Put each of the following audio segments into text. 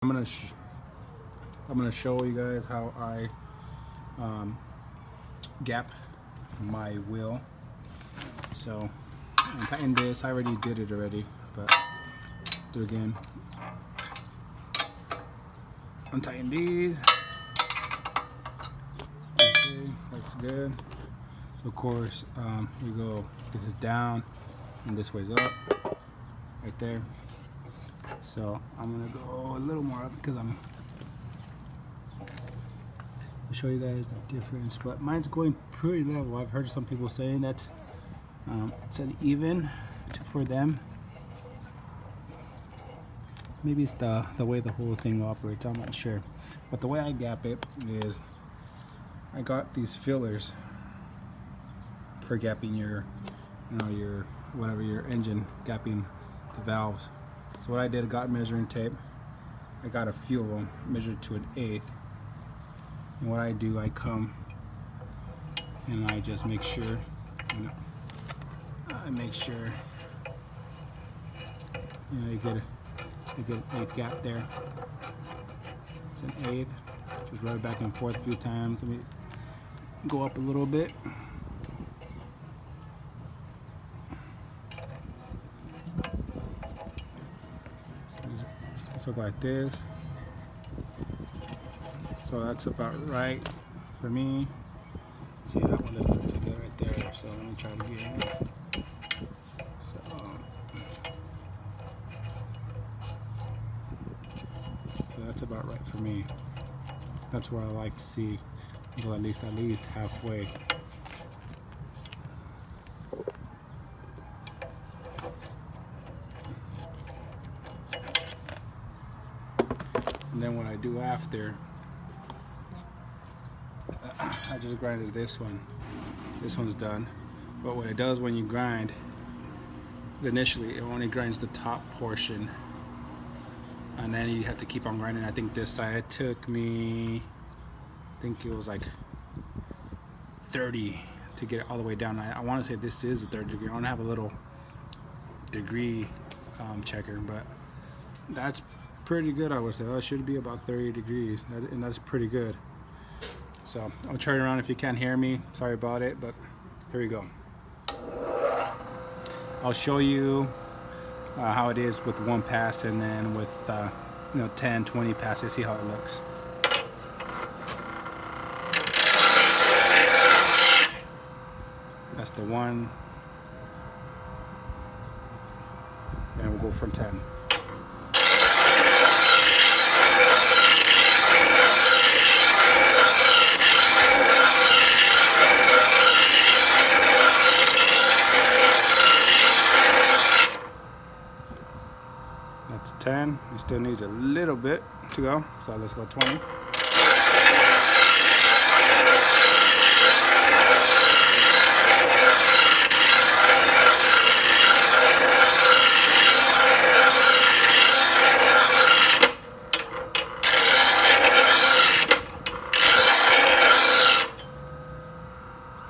I'm gonna show you guys how I gap my wheel. So I'm tighten this. I already did it already, but do it again. Untighten these. Okay, that's good. So of course, you go. This is down, and this way's up, right there. So I'm gonna go a little more up because I'll show you guys the difference. But mine's going pretty level. I've heard some people saying that it's an even for them. Maybe it's the way the whole thing operates. I'm not sure. But the way I gap it is I got these fillers for gapping your, your whatever your engine, gapping the valves. So what I did, got measuring tape. I got a few of them measured to 1/8. And what I do, I come and I just make sure, you get an 1/8 gap there. It's an 1/8. Just rub it back and forth a few times. Let me go up a little bit. So like this. So that's about right for me. See that one that looks together right there. So let me try it again. So that's about right for me. That's where I like to see, well, at least halfway. And then what I do after, I just grinded this one. This one's done. But what it does when you grind, initially it only grinds the top portion, and then you have to keep on grinding. I think this side it took me, I think it was like 30 to get it all the way down. I want to say this is a 3rd degree. I want to have a little degree checker, but that's pretty good. I would say that should be about 30 degrees, and that's pretty good. So I'll turn around if you can't hear me. Sorry about it, but here we go. I'll show you how it is with 1 pass, and then with 10, 20 passes. See how it looks. That's the 1, and we'll go from 10. That's 10. It still needs a little bit to go, so let's go 20.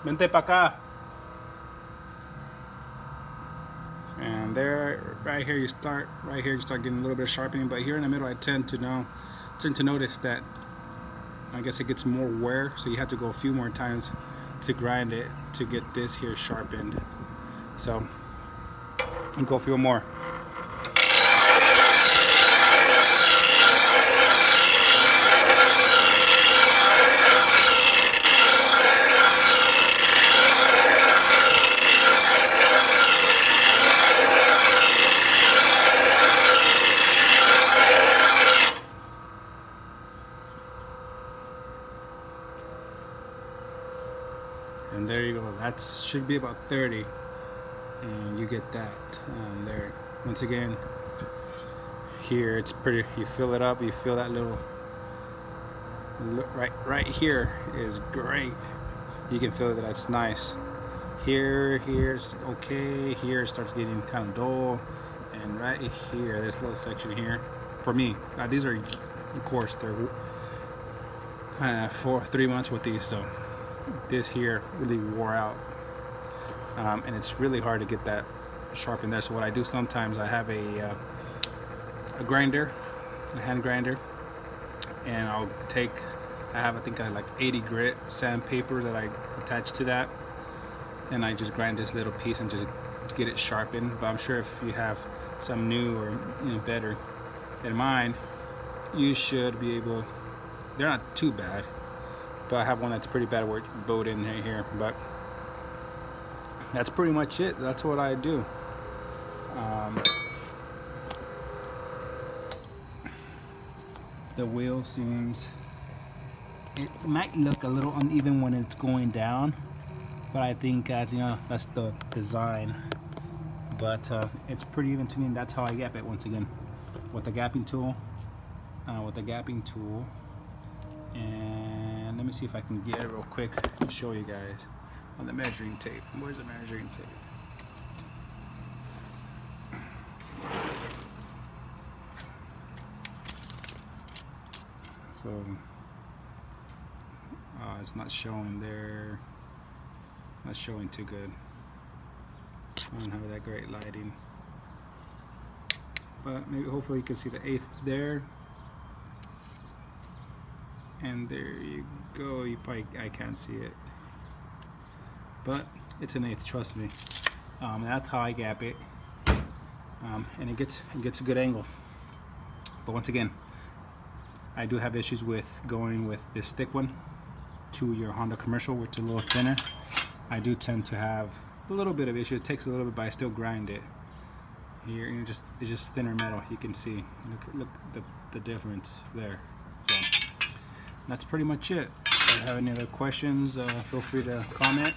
Vente pa acá. And there, right here you start getting a little bit of sharpening, but here in the middle I tend to notice that I guess it gets more wear, so you have to go a few more times to grind it to get this here sharpened. So I'll go a few more. And there you go. That should be about 30, and you get that there. Once again, here it's pretty. You fill it up. You feel that little right here is great. You can feel that that's nice. Here's okay. Here it starts getting kind of dull, and right here, this little section here, for me, these are, of course, they're 3 months with these, so this here really wore out, and it's really hard to get that sharp in there. So what I do sometimes, I have a grinder, a hand grinder, and I'll take, I think I have like 80 grit sandpaper that I attach to that, and I just grind this little piece and just get it sharpened. But I'm sure if you have some new or better than mine, you should be able, they're not too bad, but I have one that's pretty bad where it's bowed in here. But that's pretty much it. That's what I do. The wheel seems, it might look a little uneven when it's going down, but I think that's the design. But it's pretty even to me, and that's how I gap it once again with the gapping tool. And let me see if I can get it real quick and show you guys on the measuring tape. Where's the measuring tape? So it's not showing there. Not showing too good. I don't have that great lighting, but maybe hopefully you can see the 1/8 there, and there you go. You probably, I can't see it, but it's an 1/8, trust me. That's how I gap it, and it gets a good angle. But once again, I do have issues with going with this thick one to your Honda commercial, which is a little thinner. I do tend to have a little bit of issue. It takes a little bit, but I still grind it. Here, it's just thinner metal. You can see. Look the difference there. So that's pretty much it. If you have any other questions, feel free to comment,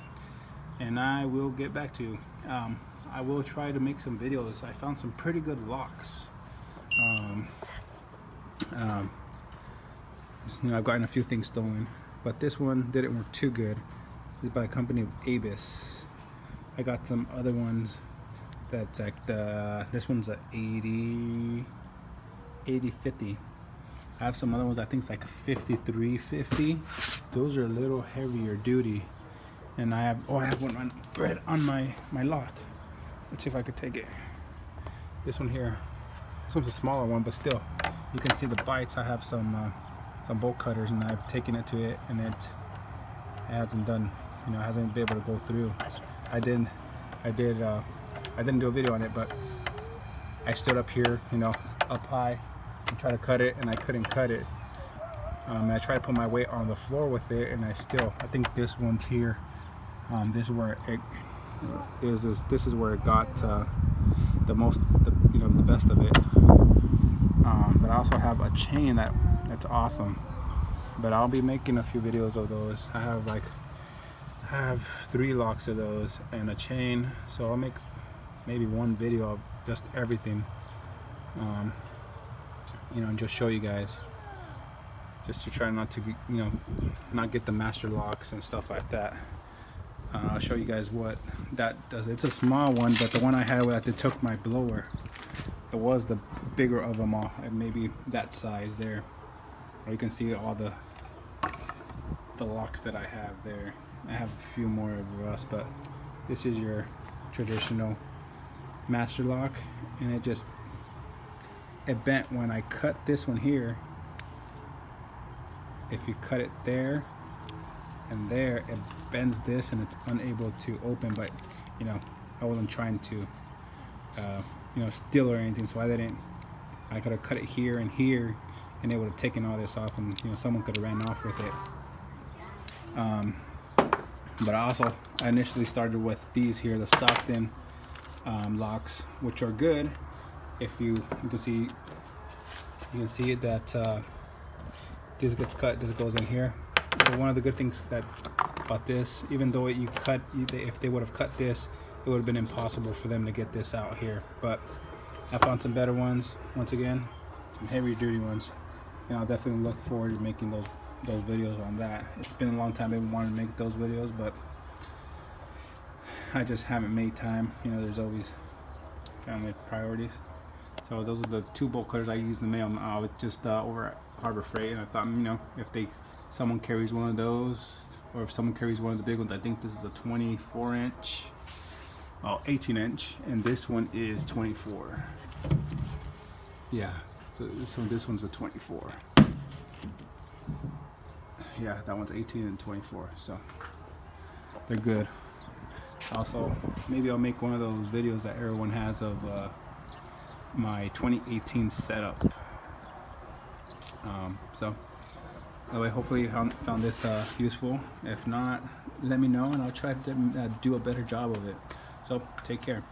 and I will get back to you. I will try to make some videos. I found some pretty good locks. I've gotten a few things stolen, but this one didn't work too good. It's by a company of Abus. I got some other ones that's like this one's a 80-50. I have some other ones I think it's like a 53-50. Those are a little heavier duty. And I have one right on my lock. Let's see if I could take it. This one here. This one's a smaller one, but still, you can see the bites. I have some bolt cutters, and I've taken it to it, and it hasn't done, hasn't been able to go through. I didn't do a video on it, but I stood up here, up high, and tried to cut it, and I couldn't cut it. And I tried to put my weight on the floor with it, and I think this one's here. This is where it is. This is where it got the best of it. But I also have a chain that's awesome. But I'll be making a few videos of those. I have 3 locks of those and a chain, so I'll make maybe one video of just everything. And just show you guys, just to try not to not get the master locks and stuff like that. I'll show you guys what that does. It's a small one, but the one I had that took my blower, it was the bigger of them all, and maybe that size there. Or you can see all the locks that I have there. I have a few more of rust, but this is your traditional master lock, and it bent when I cut this one here. If you cut it there and there, it bends this and it's unable to open. But I wasn't trying to steal or anything, so I could have cut it here and here, and it would have taken all this off, and someone could have ran off with it. But I initially started with these here, the Stockton locks, which are good. If you can see that this gets cut, this goes in here. But one of the good things about this, even though if they would have cut this, it would have been impossible for them to get this out here. But I found some better ones. Once again, some heavier duty ones, and I'll definitely look forward to making those videos on that. It's been a long time I've been wanting to make those videos, but I just haven't made time. There's always family priorities. So those are the 2 bolt cutters I used in the mail. I was just over at Harbor Freight, and I thought, if someone carries one of those, or if someone carries one of the big ones, I think this is a 24-inch, 18-inch, and this one is 24. Yeah, So this one's a 24. Yeah, that one's 18 and 24. So they're good. Also, maybe I'll make one of those videos that everyone has of my 2018 setup. So anyway, hopefully you found this useful. If not, let me know and I'll try to do a better job of it. So take care.